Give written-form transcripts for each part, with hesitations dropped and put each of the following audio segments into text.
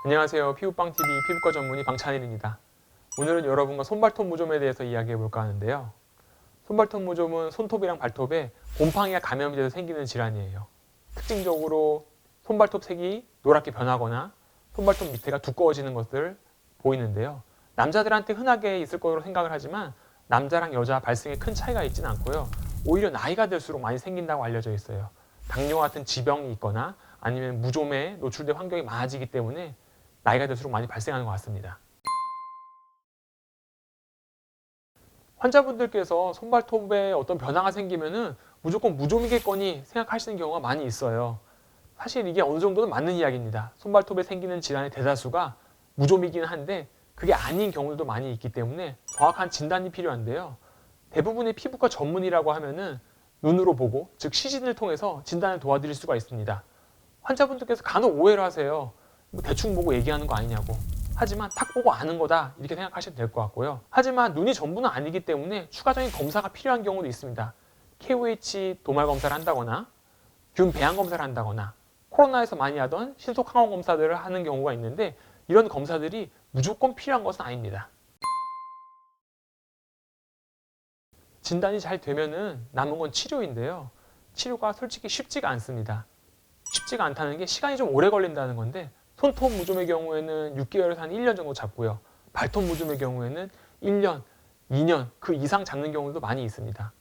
안녕하세요. 피부빵TV 피부과 전문의 방찬일입니다. 오늘은 여러분과 손발톱 무좀에 대해서 이야기해 볼까 하는데요. 손발톱 무좀은 손톱이랑 발톱에 곰팡이가 감염이 돼서 생기는 질환이에요. 특징적으로 손발톱 색이 노랗게 변하거나 손발톱 밑에가 두꺼워지는 것을 보이는데요. 남자들한테 흔하게 있을 거로 생각을 하지만 남자랑 여자 발생에 큰 차이가 있지는 않고요. 오히려 나이가 들수록 많이 생긴다고 알려져 있어요. 당뇨 같은 지병이 있거나 아니면 무좀에 노출된 환경이 많아지기 때문에 나이가 들수록 많이 발생하는 것 같습니다. 환자분들께서 손발톱에 어떤 변화가 생기면은 무조건 무좀이겠거니 생각하시는 경우가 많이 있어요. 사실 이게 어느 정도는 맞는 이야기입니다. 손발톱에 생기는 질환의 대다수가 무좀이긴 한데 그게 아닌 경우도 많이 있기 때문에 정확한 진단이 필요한데요. 대부분의 피부과 전문의라고 하면은 눈으로 보고, 즉 시신을 통해서 진단을 도와드릴 수가 있습니다. 환자분들께서 간혹 오해를 하세요. 대충 보고 얘기하는 거 아니냐고. 하지만 탁 보고 아는 거다 이렇게 생각하셔도 될 것 같고요. 하지만 눈이 전부는 아니기 때문에 추가적인 검사가 필요한 경우도 있습니다. KOH 도말 검사를 한다거나 균 배양 검사를 한다거나 코로나에서 많이 하던 신속 항원 검사들을 하는 경우가 있는데 이런 검사들이 무조건 필요한 것은 아닙니다. 진단이 잘 되면은 남은 건 치료인데요. 치료가 솔직히 쉽지가 않습니다. 쉽지가 않다는 게 시간이 좀 오래 걸린다는 건데 손톱 무좀의 경우에는 6개월에서 한 1년 정도 잡고요. 발톱 무좀의 경우에는 1년, 2년 그 이상 잡는 경우도 많이 있습니다.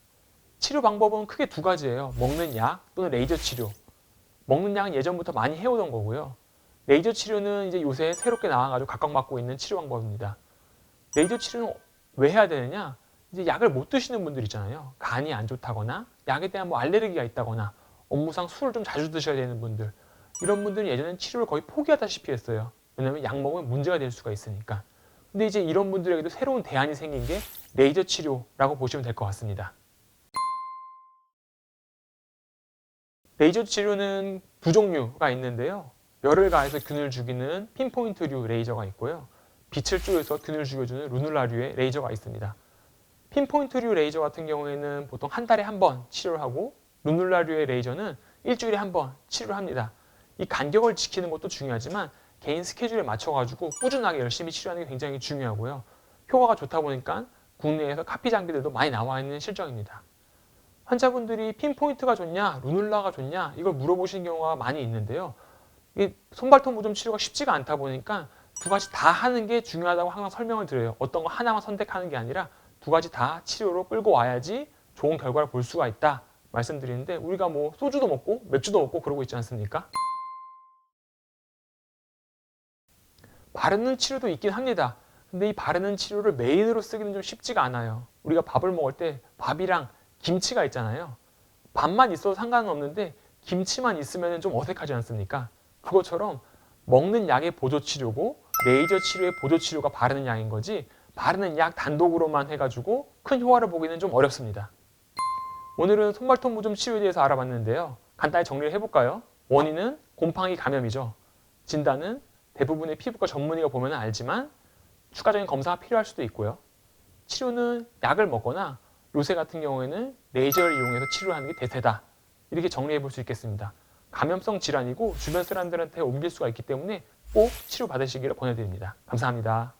치료 방법은 크게 두 가지예요. 먹는 약 또는 레이저 치료. 먹는 약은 예전부터 많이 해오던 거고요. 레이저 치료는 이제 요새 새롭게 나와가지고 각광받고 있는 치료 방법입니다. 레이저 치료는 왜 해야 되느냐? 이제 약을 못 드시는 분들 있잖아요. 간이 안 좋다거나 약에 대한 뭐 알레르기가 있다거나 업무상 술을 좀 자주 드셔야 되는 분들, 이런 분들은 예전엔 치료를 거의 포기하다시피 했어요. 왜냐하면 약 먹으면 문제가 될 수가 있으니까. 근데 이제 이런 분들에게도 새로운 대안이 생긴 게 레이저 치료라고 보시면 될 것 같습니다. 레이저 치료는 두 종류가 있는데요. 열을 가해서 균을 죽이는 핀포인트류 레이저가 있고요. 빛을 쪼여서 균을 죽여주는 루눌라류의 레이저가 있습니다. 핀포인트류 레이저 같은 경우에는 보통 한 달에 한 번 치료를 하고 루눌라류의 레이저는 일주일에 한 번 치료를 합니다. 이 간격을 지키는 것도 중요하지만 개인 스케줄에 맞춰가지고 꾸준하게 열심히 치료하는 게 굉장히 중요하고요. 효과가 좋다 보니까 국내에서 카피 장비들도 많이 나와 있는 실정입니다. 환자분들이 핀포인트가 좋냐, 루눌라가 좋냐 이걸 물어보시는 경우가 많이 있는데요. 이 손발톱 무좀 치료가 쉽지가 않다 보니까 두 가지 다 하는 게 중요하다고 항상 설명을 드려요. 어떤 거 하나만 선택하는 게 아니라 두 가지 다 치료로 끌고 와야지 좋은 결과를 볼 수가 있다 말씀드리는데 우리가 뭐 소주도 먹고 맥주도 먹고 그러고 있지 않습니까? 바르는 치료도 있긴 합니다. 근데 이 바르는 치료를 메인으로 쓰기는 좀 쉽지가 않아요. 우리가 밥을 먹을 때 밥이랑 김치가 있잖아요. 밥만 있어도 상관은 없는데 김치만 있으면 좀 어색하지 않습니까? 그것처럼 먹는 약의 보조 치료고 레이저 치료의 보조 치료가 바르는 약인 거지 바르는 약 단독으로만 해가지고 큰 효과를 보기는 좀 어렵습니다. 오늘은 손발톱 무좀 치료에 대해서 알아봤는데요. 간단히 정리를 해볼까요? 원인은 곰팡이 감염이죠. 진단은 대부분의 피부과 전문의가 보면 알지만 추가적인 검사가 필요할 수도 있고요. 치료는 약을 먹거나 요새 같은 경우에는 레이저를 이용해서 치료하는 게 대세다. 이렇게 정리해 볼 수 있겠습니다. 감염성 질환이고 주변 사람들한테 옮길 수가 있기 때문에 꼭 치료 받으시기를 권해드립니다. 감사합니다.